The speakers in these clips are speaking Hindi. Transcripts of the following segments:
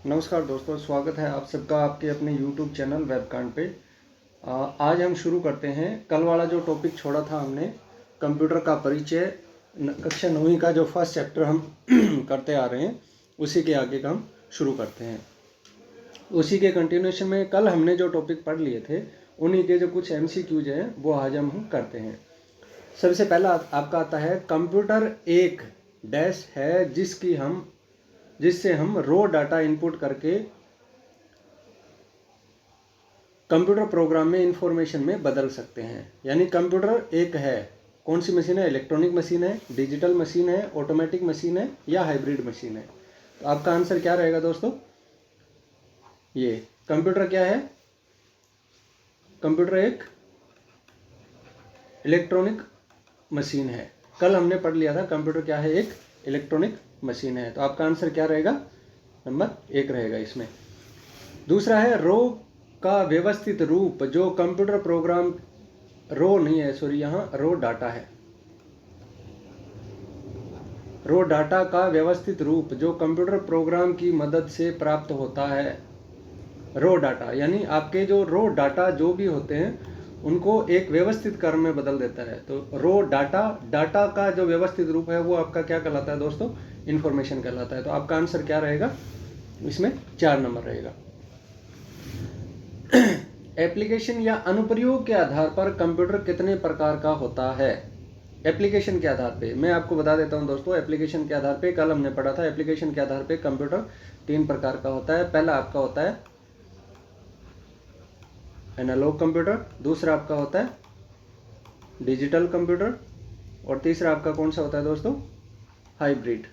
नमस्कार दोस्तों, स्वागत है आप सबका आपके अपने YouTube चैनल वेबकांड पे। आज हम शुरू करते हैं। कल वाला जो टॉपिक छोड़ा था हमने, कंप्यूटर का परिचय, कक्षा 9वीं का जो फर्स्ट चैप्टर हम करते आ रहे हैं, उसी के आगे का हम शुरू करते हैं। उसी के कंटिन्यूएशन में कल हमने जो टॉपिक पढ़ लिए थे, उन्हीं के जो कुछ MCQs हैं वो आज हम करते हैं। सबसे पहला आपका आता है, कंप्यूटर एक डैश है जिससे हम रो डाटा इनपुट करके कंप्यूटर प्रोग्राम में इंफॉर्मेशन में बदल सकते हैं। यानी कंप्यूटर एक है, कौन सी मशीन है? इलेक्ट्रॉनिक मशीन है, डिजिटल मशीन है, ऑटोमेटिक मशीन है या हाइब्रिड मशीन है? तो आपका आंसर क्या रहेगा दोस्तों? ये कंप्यूटर क्या है? कंप्यूटर एक इलेक्ट्रॉनिक मशीन है। कल हमने पढ़ लिया था कंप्यूटर क्या है, एक इलेक्ट्रॉनिक मशीन है। तो आपका आंसर क्या रहेगा? नंबर 1 रहेगा इसमें। दूसरा है, रो का व्यवस्थित रूप जो कंप्यूटर प्रोग्राम, रो नहीं है सॉरी, यहाँ रो डाटा है। रो डाटा का व्यवस्थित रूप जो कंप्यूटर प्रोग्राम की मदद से प्राप्त होता है। रो डाटा यानी आपके जो रो डाटा जो भी होते हैं उनको एक व्यवस्थित क्रम में बदल देता है। तो रो डाटा का जो व्यवस्थित रूप है वो आपका क्या कहलाता है दोस्तों? इंफॉर्मेशन कहलाता है। तो आपका आंसर क्या रहेगा इसमें? 4 नंबर रहेगा। एप्लीकेशन या अनुप्रयोग के आधार पर कंप्यूटर कितने प्रकार का होता है? एप्लीकेशन के आधार पे मैं आपको बता देता हूं दोस्तों। एप्लीकेशन के आधार पे कल हमने पढ़ा था, एप्लीकेशन के आधार पे कंप्यूटर 3 प्रकार का होता है। पहला आपका होता है एनालॉग कंप्यूटर, दूसरा आपका होता है डिजिटल कंप्यूटर, और तीसरा आपका कौन सा होता है दोस्तों? हाइब्रिड।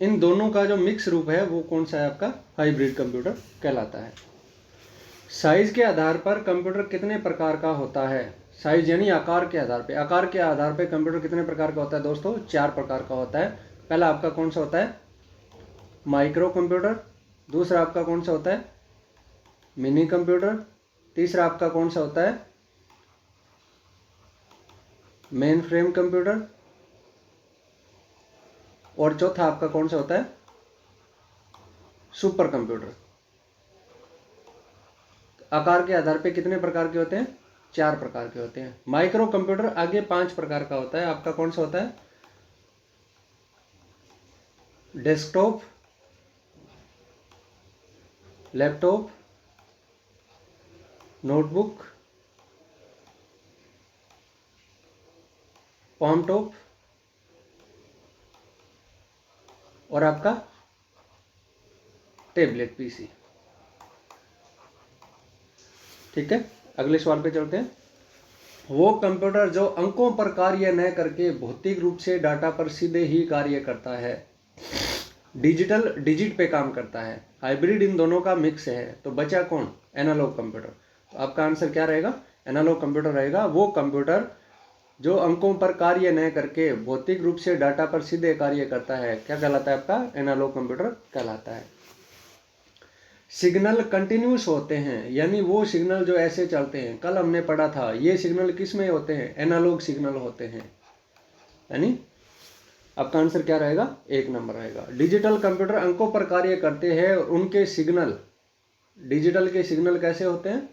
इन दोनों का जो मिक्स रूप है वो कौन सा है? आपका हाइब्रिड कंप्यूटर कहलाता है। साइज के आधार पर कंप्यूटर कितने प्रकार का होता है? साइज यानी आकार के आधार पे। आकार के आधार पे कंप्यूटर कितने प्रकार का होता है दोस्तों? 4 प्रकार का होता है। पहला आपका कौन सा होता है? Micro computer. दूसरा आपका कौन सा होता है? Mini computer. तीसरा आपका कौन सा होता है? Main frame computer. और चौथा आपका कौन सा होता है? Super computer. आकार के आधार पे कितने प्रकार के होते हैं? 4 प्रकार के होते हैं। माइक्रो कंप्यूटर आगे 5 प्रकार का होता है। आपका कौन सा होता है? डेस्कटॉप, लैपटॉप, नोटबुक, पॉम टॉप और आपका टेबलेट पीसी। ठीक है, अगले सवाल पे चलते हैं। वो कंप्यूटर जो अंकों पर कार्य न करके भौतिक रूप से डाटा पर सीधे ही कार्य करता है। डिजिट पे काम करता है। हाइब्रिड इन दोनों का मिक्स है। तो बचा कौन? Analog computer. तो आपका आंसर क्या रहेगा? एनालॉग कंप्यूटर रहेगा। वो कंप्यूटर जो अंकों पर कार्य न करके भौतिक रूप से डाटा पर सीधे कार्य करता है, क्या कहलाता है? आपका एनालॉग कंप्यूटर कहलाता है। सिग्नल कंटिन्यूस होते हैं, यानी वो सिग्नल जो ऐसे चलते हैं। कल हमने पढ़ा था ये सिग्नल किस में होते हैं? एनालॉग सिग्नल होते हैं। यानी आपका आंसर क्या रहेगा? 1 नंबर रहेगा। डिजिटल कंप्यूटर अंकों पर कार्य करते हैं और उनके सिग्नल, डिजिटल के सिग्नल कैसे होते हैं?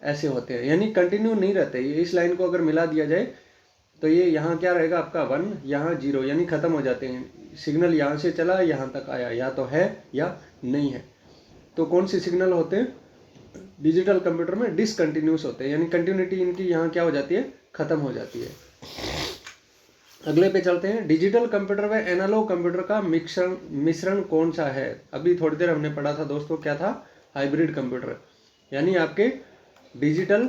ऐसे होते हैं, यानी कंटिन्यू नहीं रहते। ये इस लाइन को अगर मिला दिया जाए तो ये यहाँ क्या रहेगा? आपका 1, यहाँ 0, यानी खत्म हो जाते हैं। सिग्नल यहाँ से चला यहाँ तक आया, या तो है या नहीं है। तो कौन से सिग्नल होते हैं? डिजिटल कंप्यूटर में डिसकंटिन्यूस होते हैं, यानी कंटिन्यूटी इनकी यहाँ क्या हो जाती है? खत्म हो जाती है। अगले पे चलते हैं। डिजिटल कंप्यूटर व एनालॉग कंप्यूटर का मिश्रण कौन सा है? अभी थोड़ी देर हमने पढ़ा था दोस्तों, क्या था? Hybrid computer. यानी आपके डिजिटल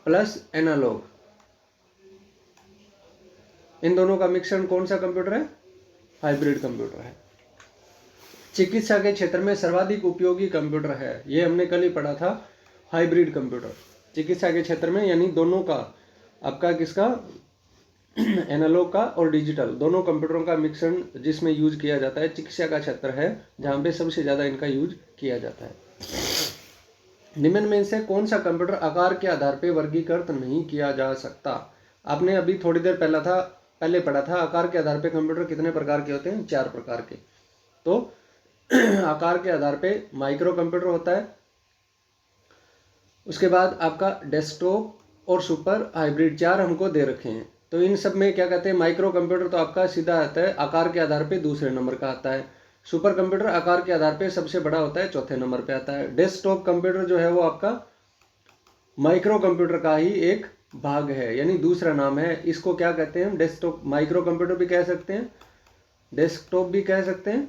प्लस एनालॉग, इन दोनों का मिश्रण कौन सा कंप्यूटर है? हाइब्रिड कंप्यूटर है। चिकित्सा के क्षेत्र में सर्वाधिक उपयोगी कंप्यूटर है, ये हमने कल ही पढ़ा था, हाइब्रिड कंप्यूटर। चिकित्सा के क्षेत्र में यानी दोनों का, आपका किसका? एनालॉग का और डिजिटल दोनों कंप्यूटरों का मिश्रण जिसमें यूज किया जाता है, चिकित्सा का क्षेत्र है जहाँ पे सबसे ज़्यादा इनका यूज किया जाता है। निम्न में से कौन सा कंप्यूटर आकार के आधार पर वर्गीकृत नहीं किया जा सकता? आपने अभी थोड़ी देर पहला था पहले पढ़ा था, आकार के आधार पे कंप्यूटर कितने प्रकार के होते हैं? 4 प्रकार के। तो आकार के आधार पे माइक्रो कंप्यूटर होता है, उसके बाद आपका डेस्कटॉप और सुपर हाइब्रिड, 4 हमको दे रखे हैं। तो इन सब में क्या कहते हैं? माइक्रो कंप्यूटर तो आपका सीधा आता है, आकार के आधार पे दूसरे नंबर का आता है। सुपर कंप्यूटर आकार के आधार पे सबसे बड़ा होता है, चौथे नंबर पे आता है। डेस्कटॉप कंप्यूटर जो है वो आपका माइक्रो कंप्यूटर का ही एक भाग है, यानी दूसरा नाम है। इसको क्या कहते हैं? डेस्कटॉप, माइक्रो कंप्यूटर भी कह सकते हैं, डेस्कटॉप भी कह सकते हैं,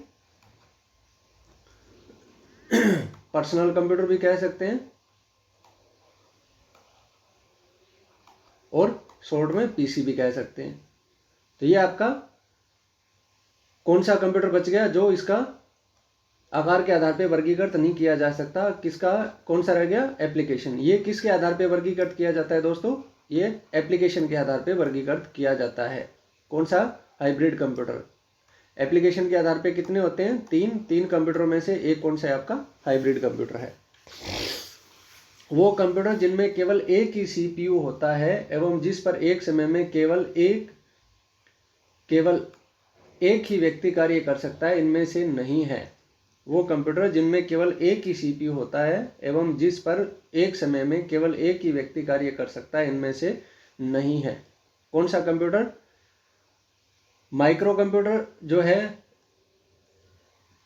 पर्सनल कंप्यूटर भी कह सकते हैं, और शॉर्ट में पीसी भी कह सकते हैं। तो ये आपका कौन सा कंप्यूटर बच गया जो इसका आकार के आधार पे वर्गीकृत नहीं किया जा सकता? किसका, कौन सा रह गया? एप्लीकेशन। ये किसके आधार पे वर्गीकृत किया जाता है दोस्तों? ये एप्लीकेशन के आधार पे वर्गीकृत किया जाता है। कौन सा? Hybrid computer. एप्लीकेशन के आधार पे कितने होते हैं? 3 कंप्यूटरों में से एक कौन सा है? आपका हाइब्रिड कंप्यूटर है। वो कंप्यूटर जिनमें केवल एक ही सीपीयू होता है एवं जिस पर एक समय में केवल एक ही व्यक्ति कार्य कर सकता है, इनमें से नहीं है। वो कंप्यूटर जिनमें केवल एक ही सीपीयू होता है एवं जिस पर एक समय में केवल एक ही व्यक्ति कार्य कर सकता है, इनमें से नहीं है। कौन सा कंप्यूटर? माइक्रो कंप्यूटर जो है,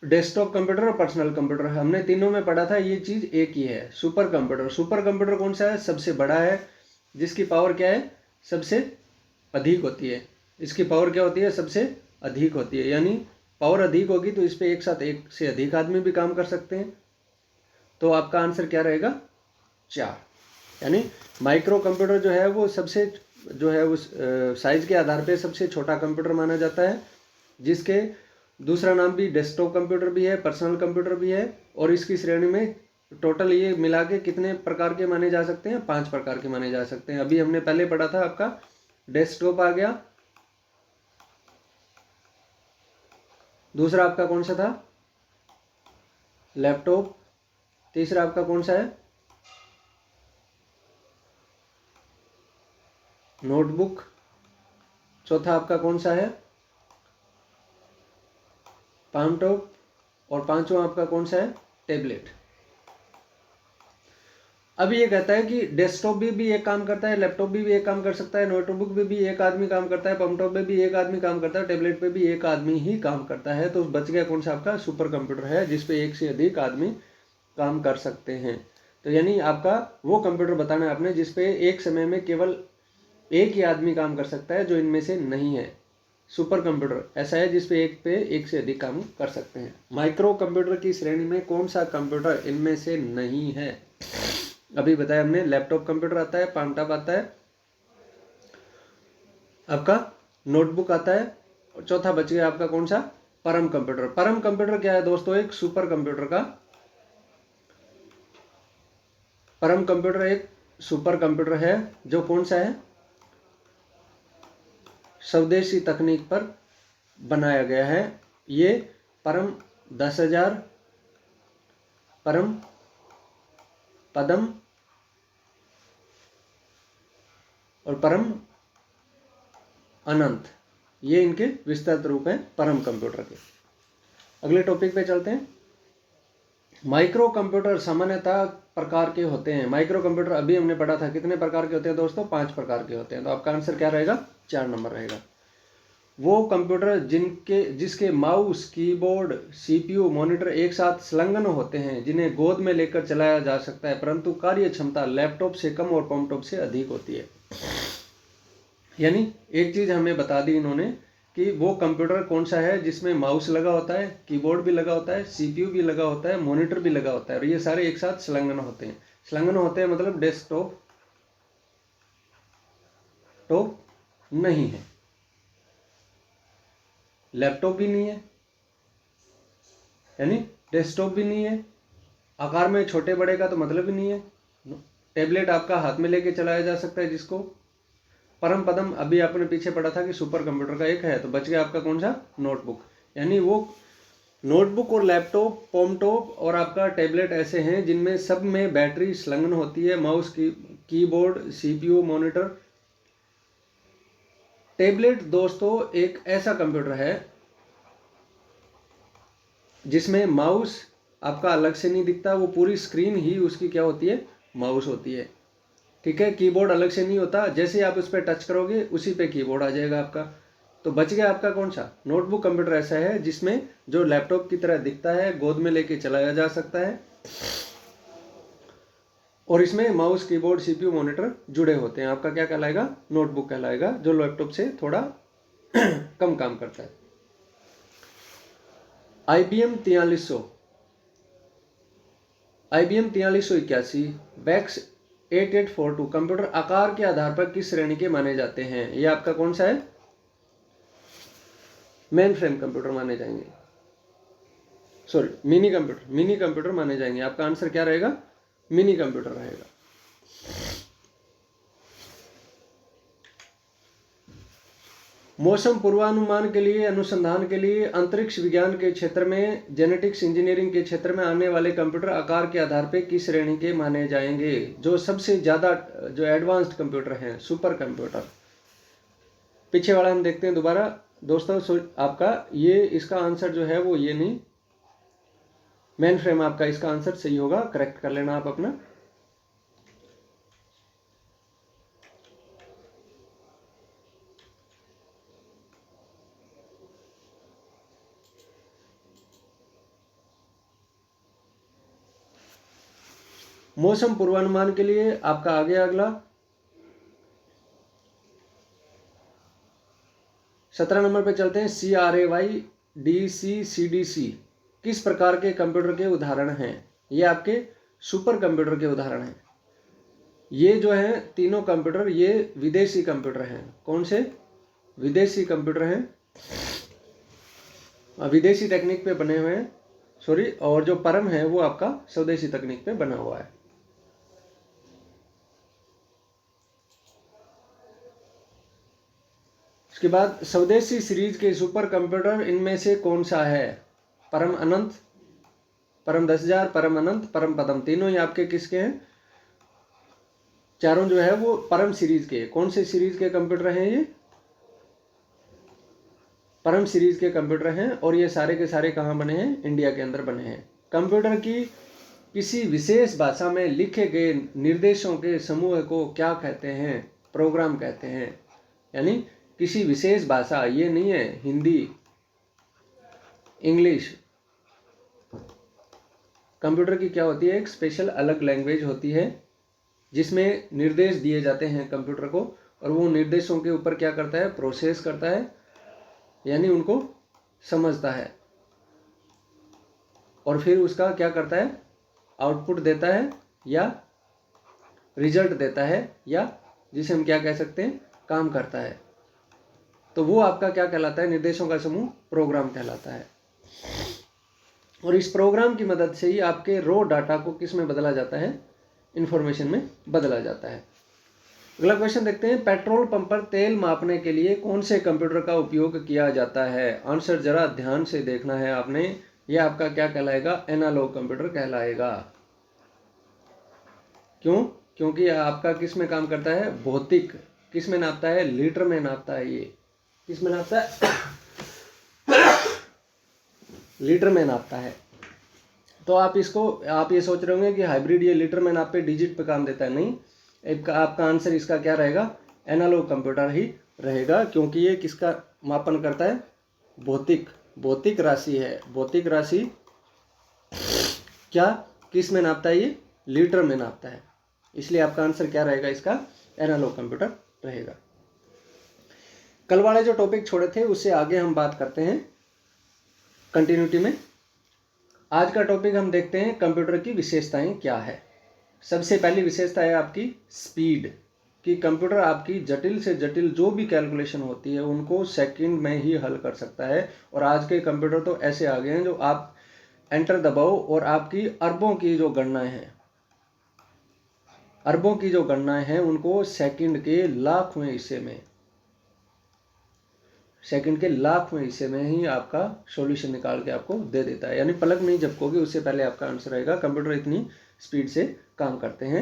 डेस्कटॉप कंप्यूटर और पर्सनल कंप्यूटर, हमने तीनों में पढ़ा था, ये चीज एक ही है। सुपर कंप्यूटर, सुपर कंप्यूटर कौन सा है? सबसे बड़ा है, जिसकी पावर क्या है? सबसे अधिक होती है। इसकी पावर क्या होती है? सबसे अधिक होती है, यानी पावर अधिक होगी तो इस पे एक साथ एक से अधिक आदमी भी काम कर सकते हैं। तो आपका आंसर क्या रहेगा? 4। यानी माइक्रो कंप्यूटर जो है वो सबसे जो है उस साइज के आधार पे सबसे छोटा कंप्यूटर माना जाता है, जिसके दूसरा नाम भी डेस्कटॉप कंप्यूटर भी है, पर्सनल कंप्यूटर भी है, और इसकी श्रेणी में टोटल ये मिला के कितने प्रकार के माने जा सकते हैं? 5 प्रकार के माने जा सकते हैं। अभी हमने पहले पढ़ा था, आपका डेस्कटॉप आ गया, दूसरा आपका कौन सा था? लैपटॉप, तीसरा आपका कौन सा है? नोटबुक, चौथा आपका कौन सा है? पाम टॉप, और पांचवा आपका कौन सा है? टेबलेट। अब ये कहता है कि डेस्कटॉप भी एक काम करता है, लैपटॉप भी एक काम कर सकता है, नोटबुक पे भी एक आदमी काम करता है, पम्पटॉप पे भी एक आदमी काम करता है, टेबलेट पे भी एक आदमी ही काम करता है। तो बच गया कौन सा? आपका सुपर कंप्यूटर है, जिसपे एक से अधिक आदमी काम कर सकते हैं। तो यानी आपका वो कंप्यूटर बताना है आपने जिसपे एक समय में केवल एक ही आदमी काम कर सकता है, जो इनमें से नहीं है। सुपर कंप्यूटर ऐसा है जिसपे एक से अधिक काम कर सकते हैं। माइक्रो कंप्यूटर की श्रेणी में कौन सा कंप्यूटर इनमें से नहीं है? अभी बताया हमने, लैपटॉप कंप्यूटर आता है, पामटॉप आता है, आपका नोटबुक आता है, और चौथा बच गया आपका कौन सा? परम कंप्यूटर। परम कंप्यूटर क्या है दोस्तों? एक सुपर कंप्यूटर का, परम कंप्यूटर एक सुपर कंप्यूटर है, जो कौन सा है? स्वदेशी तकनीक पर बनाया गया है। ये परम 10,000, परम, पदम और परम अनंत, ये इनके विस्तृत रूप हैं परम कंप्यूटर के। अगले टॉपिक पे चलते हैं। माइक्रो कंप्यूटर सामान्यतः प्रकार के होते हैं। माइक्रो कंप्यूटर अभी हमने पढ़ा था, कितने प्रकार के होते हैं दोस्तों? 5 प्रकार के होते हैं। तो आपका आंसर क्या रहेगा? 4 नंबर रहेगा। वो कंप्यूटर जिसके माउस, कीबोर्ड, सीपीयू, मॉनिटर एक साथ संलग्न होते हैं, जिन्हें गोद में लेकर चलाया जा सकता है, परंतु कार्य क्षमता लैपटॉप से कम और पॉमटॉप से अधिक होती है। यानी एक चीज हमें बता दी इन्होंने कि वो कंप्यूटर कौन सा है जिसमें माउस लगा होता है, कीबोर्ड भी लगा होता है, सीपीयू भी लगा होता है, मॉनिटर भी लगा होता है, और ये सारे एक साथ संलग्न होते हैं। संलग्न होते हैं मतलब डेस्कटॉप नहीं है, लैपटॉप भी नहीं है, यानी डेस्कटॉप भी नहीं है, आकार में छोटे बड़े का तो मतलब ही नहीं है। टेबलेट आपका हाथ में लेके चलाया जा सकता है, जिसको परम पदम अभी आपने पीछे पढ़ा था कि सुपर कंप्यूटर का एक है। तो बच गया आपका कौन सा? नोटबुक। यानी वो नोटबुक और लैपटॉप, पॉमटॉप और आपका टेबलेट ऐसे हैं जिनमें सब में बैटरी संलग्न होती है, mouse, keyboard, CPU, monitor tablet दोस्तों एक ऐसा कंप्यूटर है जिसमें माउस आपका अलग से नहीं दिखता, वो पूरी स्क्रीन ही उसकी क्या होती है, माउस होती है। ठीक है, कीबोर्ड अलग से नहीं होता, जैसे आप उस पर टच करोगे उसी पे कीबोर्ड आ जाएगा आपका। तो बच गया आपका कौन सा, नोटबुक कंप्यूटर ऐसा है जिसमें जो लैपटॉप की तरह दिखता है, गोद में लेके चलाया जा सकता है, और इसमें माउस, कीबोर्ड, सीपीयू, मॉनिटर जुड़े होते हैं। आपका क्या कहलाएगा, नोटबुक कहलाएगा, जो लैपटॉप से थोड़ा कम काम करता है। IBM 4300, IBM 4381, बैक्स 8842 कंप्यूटर आकार के आधार पर किस श्रेणी के माने जाते हैं? ये आपका कौन सा है, मेन फ्रेम कंप्यूटर माने जाएंगे, सॉरी मिनी कंप्यूटर माने जाएंगे। आपका आंसर क्या रहेगा, मिनी कंप्यूटर रहेगा। मौसम पूर्वानुमान के लिए, अनुसंधान के लिए, अंतरिक्ष विज्ञान के क्षेत्र में, जेनेटिक्स इंजीनियरिंग के क्षेत्र में आने वाले कंप्यूटर आकार के आधार पर किस श्रेणी के माने जाएंगे? जो सबसे ज़्यादा जो एडवांस्ड कंप्यूटर हैं, सुपर कंप्यूटर। पीछे वाला हम देखते हैं दोबारा दोस्तों। आपका ये इसका आंसर जो है वो ये नहीं, मेन फ्रेम आपका इसका आंसर सही होगा, करेक्ट कर लेना आप अपना। मौसम पूर्वानुमान के लिए आपका आगे अगला 17 नंबर पे चलते हैं। CRAY DCCDC किस प्रकार के कंप्यूटर के उदाहरण हैं? ये आपके सुपर कंप्यूटर के उदाहरण हैं। ये जो हैं तीनों कंप्यूटर ये विदेशी कंप्यूटर हैं। कौन से? विदेशी कंप्यूटर हैं, विदेशी तकनीक पे बने हुए हैं, सॉरी, और जो परम है वो आपका स्वदेशी तकनीक पे बना हुआ है। उसके बाद स्वदेशी सीरीज के सुपर कंप्यूटर इनमें से कौन सा है? परम अनंत, परम 10,000, परम अनंत, परम पदम, तीनों ही आपके किसके हैं? चारों जो है वो परम सीरीज के। कौन से सीरीज के कंप्यूटर हैं? ये परम सीरीज के कंप्यूटर हैं, और ये सारे के सारे कहाँ बने हैं? इंडिया के अंदर बने हैं। कंप्यूटर की किसी विशेष भाषा में लिखे गए निर्देशों के समूह को क्या कहते हैं? प्रोग्राम कहते हैं। यानी किसी विशेष भाषा, ये नहीं है हिंदी, इंग्लिश, कंप्यूटर की क्या होती है? एक स्पेशल अलग लैंग्वेज होती है जिसमें निर्देश दिए जाते हैं कंप्यूटर को, और वो निर्देशों के ऊपर क्या करता है? प्रोसेस करता है, यानी उनको समझता है, और फिर उसका क्या करता है? आउटपुट देता है, या रिजल्ट देता है, या जिसे हम क्या कह सकते हैं? काम करता है। तो वो आपका क्या कहलाता है? निर्देशों का समूह प्रोग्राम कहलाता है। और इस प्रोग्राम की मदद से ही आपके रॉ डाटा को किस में बदला जाता है? इंफॉर्मेशन में बदला जाता है। अगला क्वेश्चन देखते हैं। पेट्रोल पंप पर तेल मापने के लिए कौन से कंप्यूटर का उपयोग किया जाता है? आंसर जरा ध्यान से देखना है आपने। यह आपका क्या कहलाएगा? एनालॉग कंप्यूटर कहलाएगा। क्यों? क्योंकि आपका किस में काम करता है? भौतिक। किस में नापता है? लीटर में नापता है। ये किस में नापता है? लीटर में नापता है। तो आप ये सोच रहे होंगे कि हाइब्रिड ये लीटर में नापे डिजिट पे काम देता है। नहीं, आपका आंसर इसका क्या रहेगा? एनालॉग कंप्यूटर ही रहेगा, क्योंकि ये किसका मापन करता है? भौतिक राशि है। भौतिक राशि क्या किस में नापता है? ये लीटर में नापता है। इसलिए आपका आंसर क्या रहेगा? इसका एनालॉग कंप्यूटर रहेगा। कल वाले जो टॉपिक छोड़े थे उससे आगे हम बात करते हैं कंटिन्यूटी में। आज का टॉपिक हम देखते हैं कंप्यूटर की विशेषताएं क्या है। सबसे पहली विशेषता है आपकी स्पीड, कि कंप्यूटर आपकी जटिल से जटिल जो भी कैलकुलेशन होती है उनको सेकंड में ही हल कर सकता है। और आज के कंप्यूटर तो ऐसे आ गए हैं जो आप एंटर दबाओ और आपकी अरबों की जो गणनाएं हैं उनको सेकंड के लाखवें हिस्से में ही आपका सॉल्यूशन निकाल के आपको दे देता है। यानी पलक नहीं झपकोगे उससे पहले आपका आंसर आएगा। कंप्यूटर इतनी स्पीड से काम करते हैं।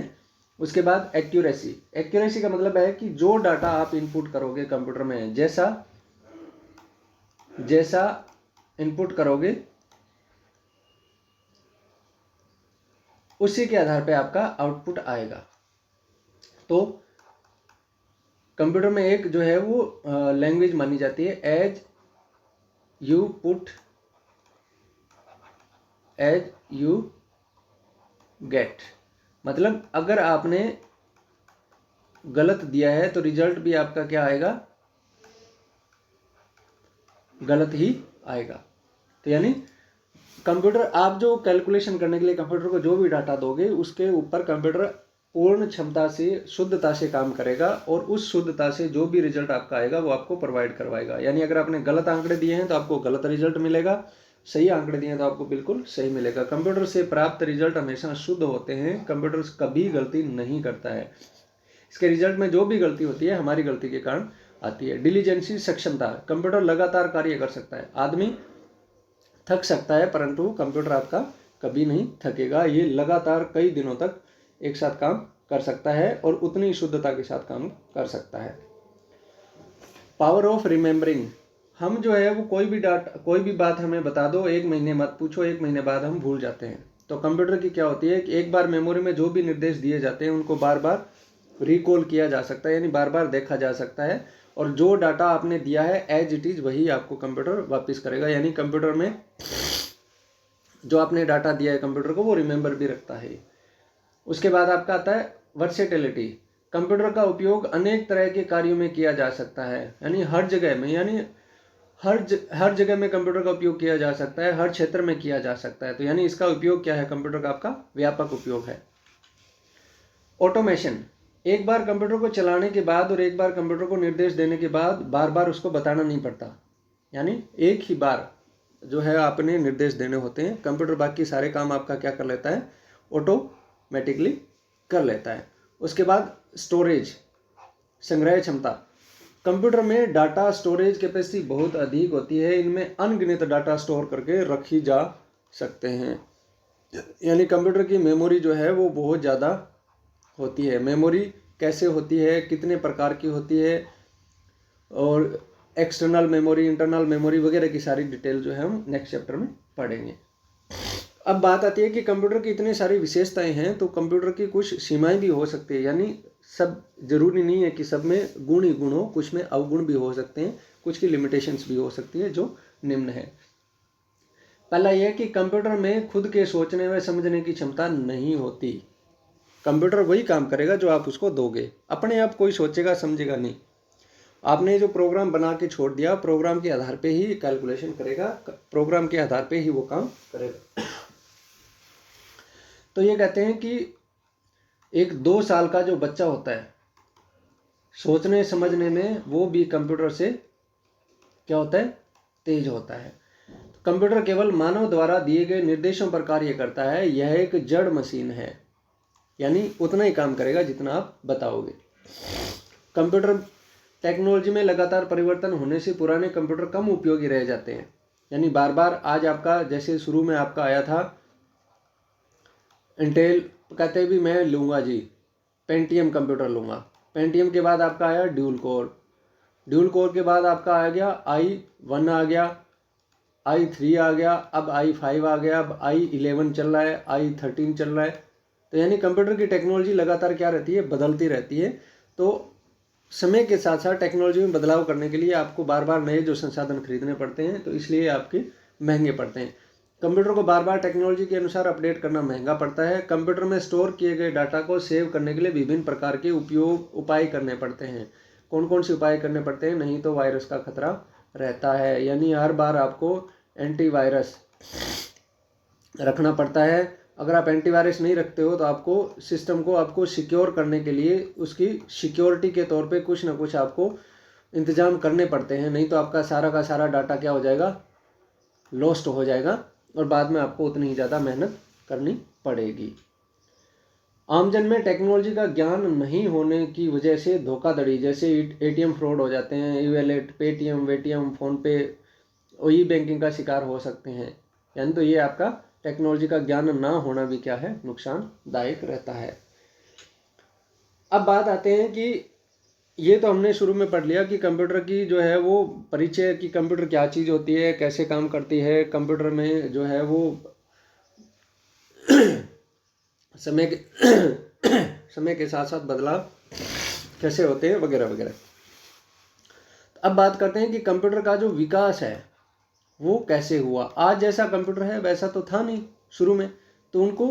उसके बाद एक्यूरेसी। एक्यूरेसी का मतलब है कि जो डाटा आप इनपुट करोगे कंप्यूटर में, जैसा इनपुट करोगे उसी के आधार पे आपका आउटपुट आएगा। तो कंप्यूटर में एक जो है वो लैंग्वेज मानी जाती है, एज यू गेट। मतलब अगर आपने गलत दिया है तो रिजल्ट भी आपका क्या आएगा, गलत ही आएगा। तो यानी कंप्यूटर, आप जो कैलकुलेशन करने के लिए कंप्यूटर को जो भी डाटा दोगे उसके ऊपर कंप्यूटर पूर्ण क्षमता से, शुद्धता से काम करेगा और उस शुद्धता से जो भी रिजल्ट आपका आएगा वो आपको प्रोवाइड करवाएगा। यानी अगर आपने गलत आंकड़े दिए हैं तो आपको गलत रिजल्ट मिलेगा, सही आंकड़े दिए हैं तो आपको बिल्कुल सही मिलेगा। कंप्यूटर से प्राप्त रिजल्ट हमेशा शुद्ध होते हैं, कंप्यूटर कभी गलती नहीं करता है। इसके रिजल्ट में जो भी गलती होती है हमारी गलती के कारण आती है। डिलीजेंसी, सक्षमता, कंप्यूटर लगातार कार्य कर सकता है। आदमी थक सकता है परंतु कंप्यूटर आपका कभी नहीं थकेगा। ये लगातार कई दिनों तक एक साथ काम कर सकता है और उतनी शुद्धता के साथ काम कर सकता है। पावर ऑफ रिमेम्बरिंग, हम जो है वो कोई भी बात हमें बता दो, 1 महीने मत पूछो, 1 महीने बाद हम भूल जाते हैं। तो कंप्यूटर की क्या होती है कि एक बार मेमोरी में जो भी निर्देश दिए जाते हैं उनको बार बार रिकॉल किया जा सकता है, यानी बार बार देखा जा सकता है और जो डाटा आपने दिया है एज इट इज वही आपको कंप्यूटर वापस करेगा। यानी कंप्यूटर में जो आपने डाटा दिया है कंप्यूटर को वो रिमेंबर भी रखता है। उसके बाद आपका आता है वर्सेटिलिटी। कंप्यूटर का उपयोग अनेक तरह के कार्यों में किया जा सकता है, यानी हर जगह में, यानी हर जगह में कंप्यूटर का उपयोग किया जा सकता है, हर क्षेत्र में किया जा सकता है। तो यानी इसका उपयोग क्या है, कंप्यूटर का आपका व्यापक उपयोग है। ऑटोमेशन, एक बार कंप्यूटर को चलाने के बाद और एक बार कंप्यूटर को निर्देश देने के बाद बार बार उसको बताना नहीं पड़ता, यानी एक ही बार जो है आपने निर्देश देने होते हैं। कंप्यूटर बाकी सारे काम आपका क्या कर लेता है, ऑटोमेटिकली कर लेता है। उसके बाद स्टोरेज, संग्रह क्षमता। कंप्यूटर में डाटा स्टोरेज कैपेसिटी बहुत अधिक होती है, इनमें अनगिनत डाटा स्टोर करके रखी जा सकते हैं। यानी कंप्यूटर की मेमोरी जो है वो बहुत ज़्यादा होती है। मेमोरी कैसे होती है, कितने प्रकार की होती है और एक्सटर्नल मेमोरी, इंटरनल मेमोरी वगैरह की सारी डिटेल जो है हम नेक्स्ट चैप्टर में पढ़ेंगे। अब बात आती है कि कंप्यूटर की इतनी सारी विशेषताएं हैं तो कंप्यूटर की कुछ सीमाएं भी हो सकती है, यानी सब जरूरी नहीं है कि सब में गुण ही गुण हो, कुछ में अवगुण भी हो सकते हैं, कुछ की लिमिटेशंस भी हो सकती है जो निम्न है। पहला यह कि कंप्यूटर में खुद के सोचने व समझने की क्षमता नहीं होती। कंप्यूटर वही काम करेगा जो आप उसको दोगे, अपने आप कोई सोचेगा समझेगा नहीं। आपने जो प्रोग्राम बना के छोड़ दिया, प्रोग्राम के आधार पे ही कैलकुलेशन करेगा, प्रोग्राम के आधार पे ही वो काम करेगा। तो ये कहते हैं कि एक 2 साल का जो बच्चा होता है सोचने समझने में वो भी कंप्यूटर से क्या होता है, तेज होता है। कंप्यूटर केवल मानव द्वारा दिए गए निर्देशों पर कार्य करता है, यह एक जड़ मशीन है, यानी उतना ही काम करेगा जितना आप बताओगे। कंप्यूटर टेक्नोलॉजी में लगातार परिवर्तन होने से पुराने कंप्यूटर कम उपयोगी रह जाते हैं, यानी बार बार आज आपका जैसे शुरू में आपका आया था इंटेल, कहते भी मैं लूँगा जी पेंटियम कंप्यूटर लूँगा, पेंटियम के बाद आपका आया ड्यूल कोर के बाद आपका आ गया i1 आ गया, i3 आ गया, अब i5 आ गया, अब i11 चल रहा है, i13 चल रहा है। तो यानी कंप्यूटर की टेक्नोलॉजी लगातार क्या रहती है, बदलती रहती है। तो समय के साथ साथ टेक्नोलॉजी में बदलाव करने के लिए आपको बार बार नए जो संसाधन खरीदने पड़ते हैं, तो इसलिए आपके महंगे पड़ते हैं। कंप्यूटर को बार बार टेक्नोलॉजी के अनुसार अपडेट करना महंगा पड़ता है। कंप्यूटर में स्टोर किए गए डाटा को सेव करने के लिए विभिन्न प्रकार के उपाय करने पड़ते हैं। कौन कौन से उपाय करने पड़ते हैं, नहीं तो वायरस का खतरा रहता है, यानी हर बार आपको एंटीवायरस रखना पड़ता है। अगर आप एंटीवायरस नहीं रखते हो तो आपको सिस्टम को आपको सिक्योर करने के लिए उसकी सिक्योरिटी के तौर पे कुछ ना कुछ आपको इंतजाम करने पड़ते हैं, नहीं तो आपका सारा का सारा डाटा क्या हो जाएगा, लॉस्ट हो जाएगा और बाद में आपको उतनी ही ज़्यादा मेहनत करनी पड़ेगी। आमजन में टेक्नोलॉजी का ज्ञान नहीं होने की वजह से धोखाधड़ी, जैसे एटीएम फ्रॉड हो जाते हैं, ई वॉलेट, पेटीएम, वेटीएम, फ़ोनपे, ई बैंकिंग का शिकार हो सकते हैं। यानी तो ये आपका टेक्नोलॉजी का ज्ञान ना होना भी क्या है, नुकसानदायक रहता है। अब बात आते हैं कि ये तो हमने शुरू में पढ़ लिया कि कंप्यूटर की जो है वो परिचय, कि कंप्यूटर क्या चीज़ होती है, कैसे काम करती है, कंप्यूटर में जो है वो समय के समय के साथ साथ बदलाव कैसे होते हैं, वगैरह वगैरह। अब बात करते हैं कि कंप्यूटर का जो विकास है वो कैसे हुआ। आज जैसा कंप्यूटर है वैसा तो था नहीं शुरू में, तो उनको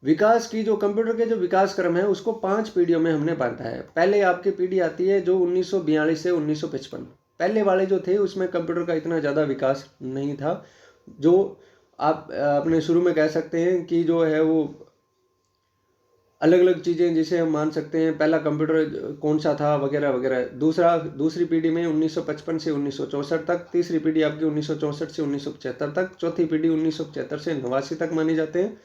विकास की, जो कंप्यूटर के जो विकास क्रम है उसको 5 पीढ़ियों में हमने बांटा है। पहले आपकी पीढ़ी आती है जो 1942 से 1955, पहले वाले जो थे उसमें कंप्यूटर का इतना ज़्यादा विकास नहीं था। जो आप अपने शुरू में कह सकते हैं कि जो है वो अलग अलग चीज़ें जिसे हम मान सकते हैं, पहला कंप्यूटर कौन सा था, वगैरह वगैरह। दूसरी पीढ़ी में 1955 से 1964 तक, तीसरी पीढ़ी आपकी 1964 से 1975 तक, चौथी पीढ़ी 1975 से 89 तक मानी जाते हैं,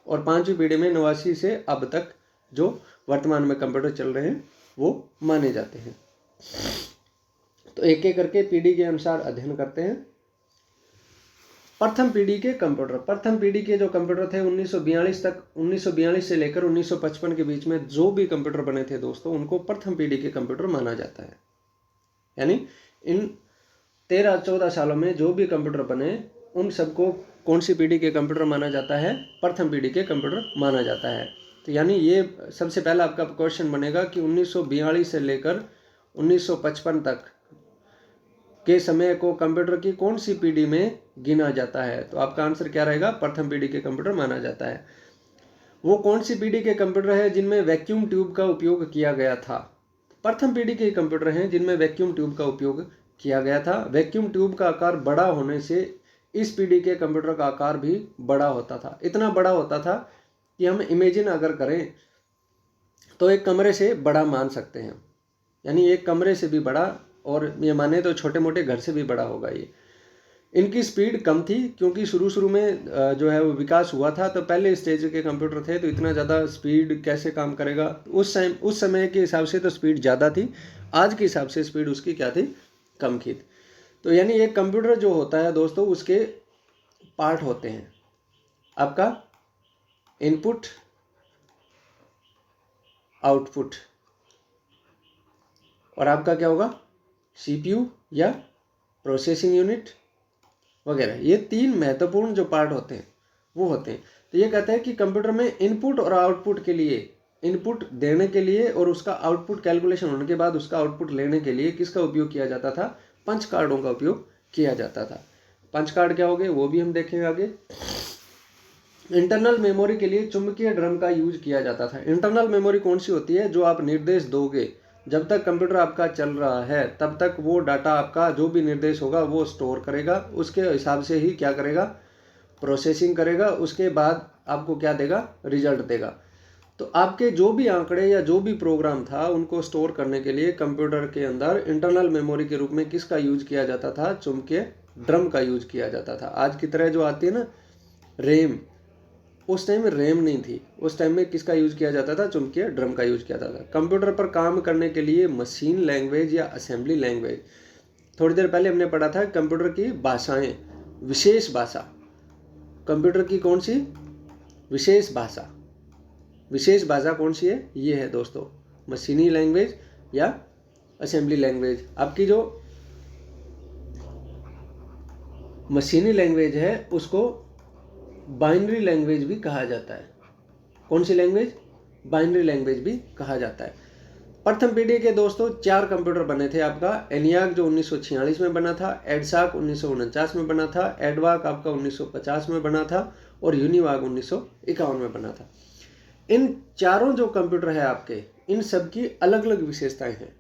और पांचवी पीढ़ी में 89 से अब तक जो वर्तमान में कंप्यूटर चल रहे हैं वो माने जाते हैं। तो एक एक करके पीढ़ी के अनुसार अध्ययन करते हैं। प्रथम पीढ़ी के कंप्यूटर, प्रथम पीढ़ी के जो कंप्यूटर थे 1942 तक, 1942 से लेकर 1955 के बीच में जो भी कंप्यूटर बने थे दोस्तों, उनको प्रथम पीढ़ी के कंप्यूटर माना जाता है। यानी इन 13-14 सालों में जो भी कंप्यूटर बने उन सबको कौन सी पीढ़ी के कंप्यूटर माना जाता है, प्रथम पीढ़ी के कंप्यूटर माना जाता है। तो यानी ये सबसे पहला आपका क्वेश्चन बनेगा कि 1942 से लेकर 1955 तक के समय को कंप्यूटर की कौन सी पीढ़ी में गिना जाता है। तो आपका आंसर क्या रहेगा, प्रथम पीढ़ी के कंप्यूटर माना जाता है। वो कौन सी पीढ़ी के कंप्यूटर है जिनमें वैक्यूम ट्यूब का उपयोग किया गया था। प्रथम पीढ़ी के कंप्यूटर हैं जिनमें वैक्यूम ट्यूब का उपयोग किया गया था। वैक्यूम ट्यूब का आकार बड़ा होने से इस पीढ़ी के कंप्यूटर का आकार भी बड़ा होता था। इतना बड़ा होता था कि हम इमेजिन अगर करें तो एक कमरे से बड़ा मान सकते हैं, यानी एक कमरे से भी बड़ा, और ये माने तो छोटे मोटे घर से भी बड़ा होगा ये। इनकी स्पीड कम थी क्योंकि शुरू में जो है वो विकास हुआ था, तो पहले स्टेज के कंप्यूटर थे, तो इतना ज़्यादा स्पीड कैसे काम करेगा। उस समय के हिसाब से तो स्पीड ज़्यादा थी, आज के हिसाब से स्पीड उसकी क्या थी, कम थी। तो यानी एक कंप्यूटर जो होता है दोस्तों, उसके पार्ट होते हैं। आपका इनपुट, आउटपुट, और आपका क्या होगा, सीपीयू या प्रोसेसिंग यूनिट वगैरह। ये 3 महत्वपूर्ण जो पार्ट होते हैं वो होते हैं। तो ये कहते हैं कि कंप्यूटर में इनपुट और आउटपुट के लिए, इनपुट देने के लिए और उसका आउटपुट कैलकुलेशन होने के बाद उसका आउटपुट लेने के लिए किसका उपयोग किया जाता था, पंच कार्डों का उपयोग किया जाता था। पंच कार्ड क्या हो गए वो भी हम देखेंगे आगे। इंटरनल मेमोरी के लिए चुंबकीय ड्रम का यूज किया जाता था। इंटरनल मेमोरी कौन सी होती है, जो आप निर्देश दोगे, जब तक कंप्यूटर आपका चल रहा है तब तक वो डाटा आपका जो भी निर्देश होगा वो स्टोर करेगा, उसके हिसाब से ही क्या करेगा, प्रोसेसिंग करेगा, उसके बाद आपको क्या देगा, रिजल्ट देगा। तो आपके जो भी आंकड़े या जो भी प्रोग्राम था उनको स्टोर करने के लिए कंप्यूटर के अंदर इंटरनल मेमोरी के रूप में किसका यूज किया जाता था, चुंबकीय ड्रम का यूज किया जाता था। आज की तरह जो आती है ना रैम, उस टाइम में रैम नहीं थी, उस टाइम में किसका यूज किया जाता था, चुंबकीय ड्रम का यूज किया जाता था। कंप्यूटर पर काम करने के लिए मशीन लैंग्वेज या असेंबली लैंग्वेज, थोड़ी देर पहले हमने पढ़ा था कंप्यूटर की भाषाएं, विशेष भाषा, कंप्यूटर की कौन सी विशेष भाषा, विशेष भाषा कौन सी है, ये है दोस्तों मशीनी लैंग्वेज या असेंबली लैंग्वेज। आपकी जो मशीनी लैंग्वेज है उसको बाइनरी लैंग्वेज भी कहा जाता है। कौन सी लैंग्वेज, बाइनरी लैंग्वेज भी कहा जाता है। प्रथम पीढ़ी के दोस्तों 4 कंप्यूटर बने थे। आपका एनियाक जो 1946 में बना था, एडसाक 1949 में बना था, एडवाक आपका 1950 में बना था, और यूनिवाक 1951 में बना था। इन चारों जो कंप्यूटर है आपके, इन सब की अलग अलग विशेषताएं हैं,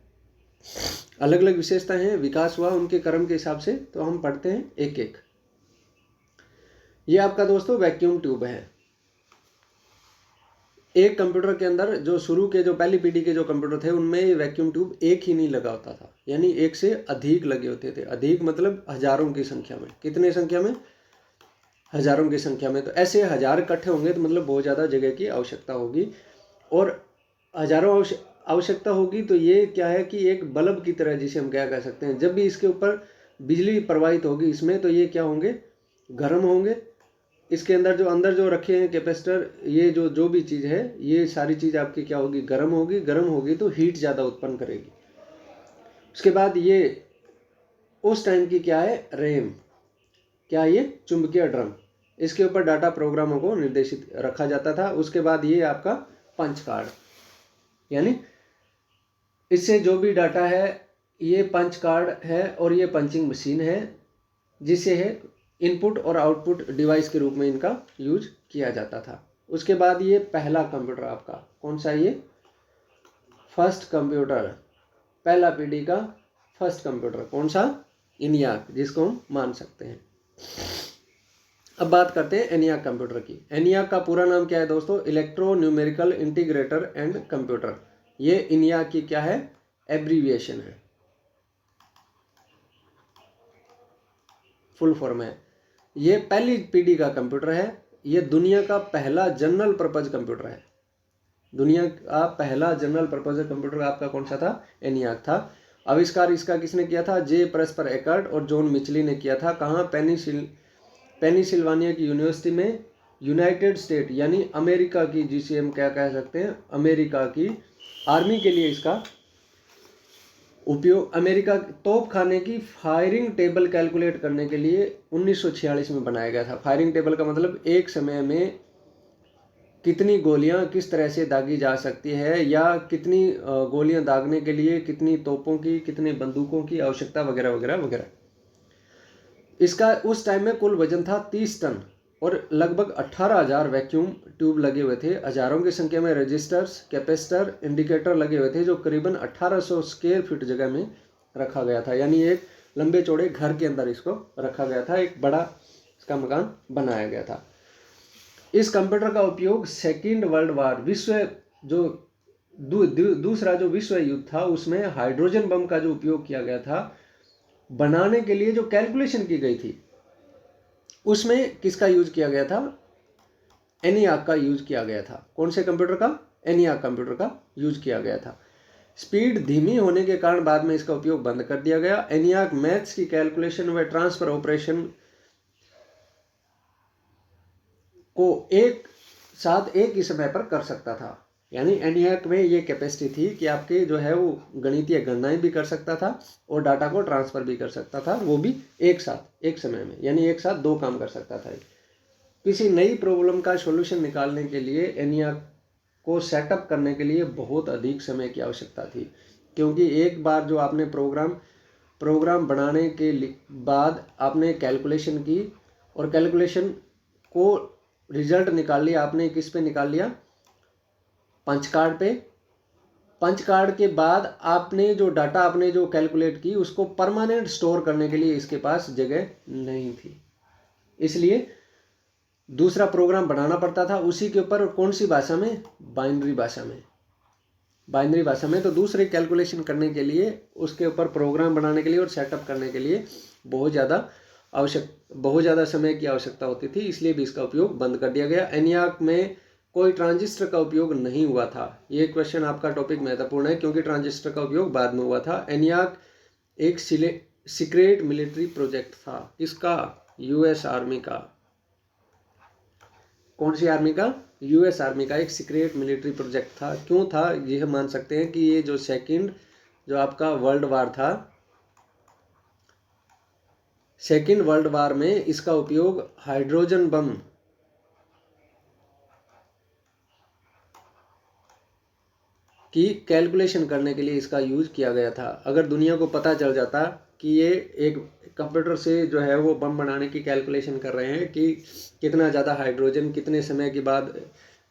अलग अलग विशेषताएं हैं, विकास हुआ उनके क्रम के हिसाब से। तो हम पढ़ते हैं एक एक। ये आपका दोस्तों वैक्यूम ट्यूब है। एक कंप्यूटर के अंदर जो शुरू के जो पहली पीढ़ी के जो कंप्यूटर थे उनमें ये वैक्यूम ट्यूब एक ही नहीं लगा होता था, यानी एक से अधिक लगे होते थे। अधिक मतलब हजारों की संख्या में। कितने संख्या में, हजारों की संख्या में। तो ऐसे 1000 इकट्ठे होंगे तो मतलब बहुत ज़्यादा जगह की आवश्यकता होगी, और हजारों आवश्यकता होगी। तो ये क्या है कि एक बल्ब की तरह, जिसे हम क्या कह सकते हैं, जब भी इसके ऊपर बिजली प्रवाहित होगी इसमें, तो ये क्या होंगे, गर्म होंगे। इसके अंदर जो रखे हैं कैपेसिटर, ये जो भी चीज़ है, ये सारी चीज़ आपकी क्या होगी, गर्म होगी। गर्म होगी तो हीट ज़्यादा उत्पन्न करेगी। उसके बाद ये उस टाइम की क्या है, रैम, क्या ये चुंबकीय ड्रम, इसके ऊपर डाटा प्रोग्रामों को निर्देशित रखा जाता था। उसके बाद ये आपका पंच कार्ड, यानी इससे जो भी डाटा है, ये पंच कार्ड है और ये पंचिंग मशीन है, जिसे है इनपुट और आउटपुट डिवाइस के रूप में इनका यूज किया जाता था। उसके बाद ये पहला कंप्यूटर आपका कौन सा, ये फर्स्ट कंप्यूटर, पहला पीढ़ी का फर्स्ट कंप्यूटर कौन सा, ENIAC, जिसको हम मान सकते हैं। अब बात करते हैं ENIAC कंप्यूटर की। ENIAC का पूरा नाम क्या है दोस्तों, electro numerical integrator and computer. ये ENIAC की क्या है, एब्रीविएशन है, फुल फॉर्म है। ये पहली पीढ़ी का कंप्यूटर है। ये दुनिया का पहला जनरल पर्पज कंप्यूटर है। दुनिया का पहला जनरल पर्पज कंप्यूटर आपका कौन सा था, ENIAC था। आविष्कार इसका किसने किया था, जे परस्पर एकर्ट और जॉन मिचली ने किया था। कहाँ, पेनिसिल्वानिया की यूनिवर्सिटी में, यूनाइटेड स्टेट यानी अमेरिका की, जिसे हम क्या कह सकते हैं, अमेरिका की आर्मी के लिए इसका उपयोग, अमेरिका तोप खाने की फायरिंग टेबल कैलकुलेट करने के लिए 1946 में बनाया गया था। फायरिंग टेबल का मतलब एक समय में कितनी गोलियां किस तरह से दागी जा सकती है, या कितनी गोलियां दागने के लिए कितनी तोपों की, कितनी बंदूकों की आवश्यकता, वगैरह वगैरह वगैरह। इसका उस टाइम में कुल वजन था 30 टन और लगभग 18,000 वैक्यूम ट्यूब लगे हुए थे। हजारों की संख्या में रजिस्टर्स, कैपेसिटर, इंडिकेटर लगे हुए थे, जो करीबन 1800 स्क्वायर फीट जगह में रखा गया था। यानी एक लंबे चौड़े घर के अंदर इसको रखा गया था, एक बड़ा इसका मकान बनाया गया था। इस कंप्यूटर का उपयोग सेकेंड वर्ल्ड वार, दूसरा जो विश्व युद्ध था, उसमें हाइड्रोजन बम का जो उपयोग किया गया था बनाने के लिए, जो कैलकुलेशन की गई थी, उसमें किसका यूज किया गया था, ENIAC का यूज किया गया था। कौन से कंप्यूटर का, ENIAC कंप्यूटर का यूज किया गया था। स्पीड धीमी होने के कारण बाद में इसका उपयोग बंद कर दिया गया। ENIAC मैथ्स की कैलकुलेशन व ट्रांसफर ऑपरेशन को एक साथ एक ही समय पर कर सकता था। यानी ENIAC में ये कैपेसिटी थी कि आपके जो है वो गणितीय गणनाएं भी कर सकता था और डाटा को ट्रांसफर भी कर सकता था, वो भी एक साथ एक समय में, यानी एक साथ दो काम कर सकता था। किसी नई प्रॉब्लम का सॉल्यूशन निकालने के लिए ENIAC को सेटअप करने के लिए बहुत अधिक समय की आवश्यकता थी, क्योंकि एक बार जो आपने प्रोग्राम बनाने के बाद आपने कैलकुलेशन की और कैलकुलेशन को रिजल्ट निकाल लिया, आपने किस पे निकाल लिया, पंच कार्ड पे। पंच कार्ड के बाद आपने जो डाटा आपने जो कैलकुलेट की, उसको परमानेंट स्टोर करने के लिए इसके पास जगह नहीं थी, इसलिए दूसरा प्रोग्राम बनाना पड़ता था। उसी के ऊपर कौन सी भाषा में, बाइनरी भाषा में। बाइनरी भाषा में तो दूसरे कैलकुलेशन करने के लिए, उसके ऊपर प्रोग्राम बनाने के लिए और सेटअप करने के लिए बहुत ज़्यादा समय की आवश्यकता होती थी, इसलिए भी इसका उपयोग बंद कर दिया गया। ENIAC में कोई ट्रांजिस्टर का उपयोग नहीं हुआ था। ये क्वेश्चन आपका टॉपिक महत्वपूर्ण है, क्योंकि ट्रांजिस्टर का उपयोग बाद में हुआ था। ENIAC एक सीक्रेट मिलिट्री प्रोजेक्ट था। किसका, US आर्मी का। कौन सी आर्मी का, US आर्मी का एक सीक्रेट मिलिट्री प्रोजेक्ट था। क्यों था, ये हम मान सकते हैं कि ये जो आपका वर्ल्ड वार था, सेकेंड वर्ल्ड वार में इसका उपयोग हाइड्रोजन बम की कैलकुलेशन करने के लिए इसका यूज किया गया था। अगर दुनिया को पता चल जाता कि ये एक कंप्यूटर से जो है वो बम बनाने की कैलकुलेशन कर रहे हैं कि कितना ज़्यादा हाइड्रोजन कितने समय के बाद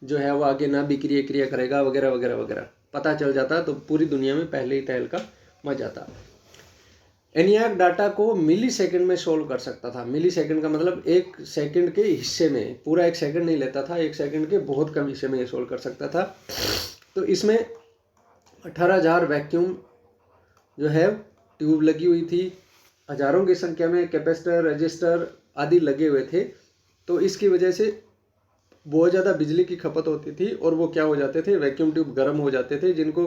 जो है वो आगे ना क्रिया करेगा, वगैरह वगैरह वगैरह, पता चल जाता तो पूरी दुनिया में पहले ही तहलका मच जाता। ENIAC डाटा को मिली सेकेंड में सोल्व कर सकता था। मिली सेकेंड का मतलब एक सेकेंड के हिस्से में, पूरा एक सेकेंड नहीं लेता था, एक सेकेंड के बहुत कम हिस्से में ये सोल्व कर सकता था। तो इसमें 18,000 वैक्यूम जो है ट्यूब लगी हुई थी, हजारों की संख्या में कैपेसिटर, रजिस्टर आदि लगे हुए थे। तो इसकी वजह से बहुत ज़्यादा बिजली की खपत होती थी और वो क्या हो जाते थे, वैक्यूम ट्यूब गर्म हो जाते थे, जिनको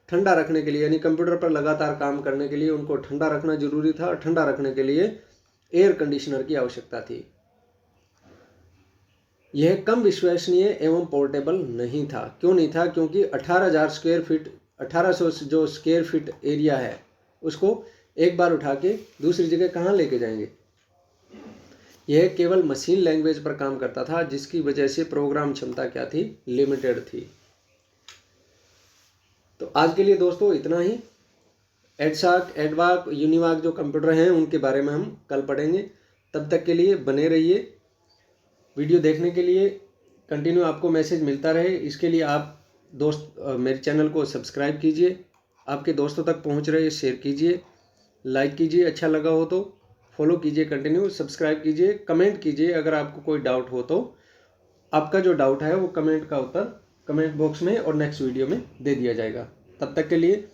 ठंडा रखने के लिए, यानी कंप्यूटर पर लगातार काम करने के लिए उनको ठंडा रखना जरूरी था। ठंडा रखने के लिए एयर कंडीशनर की आवश्यकता थी। यह कम विश्वसनीय एवं पोर्टेबल नहीं था। क्यों नहीं था? क्योंकि 1800 जो स्क्वायर फीट एरिया है उसको एक बार उठा के दूसरी जगह कहाँ लेके जाएंगे। यह केवल मशीन लैंग्वेज पर काम करता था, जिसकी वजह से प्रोग्राम क्षमता क्या थी? लिमिटेड थी। तो आज के लिए दोस्तों इतना ही। एडशार्क, एडवाक, यूनिवाक जो कंप्यूटर हैं उनके बारे में हम कल पढ़ेंगे। तब तक के लिए बने रहिए। वीडियो देखने के लिए कंटिन्यू आपको मैसेज मिलता रहे, इसके लिए आप मेरे चैनल को सब्सक्राइब कीजिए, आपके दोस्तों तक पहुंच रहे शेयर कीजिए, लाइक कीजिए, अच्छा लगा हो तो फॉलो कीजिए, कंटिन्यू सब्सक्राइब कीजिए, कमेंट कीजिए। अगर आपको कोई डाउट हो तो आपका जो डाउट है वो कमेंट का उत्तर कमेंट बॉक्स में और नेक्स्ट वीडियो में दे दिया जाएगा। तब तक के लिए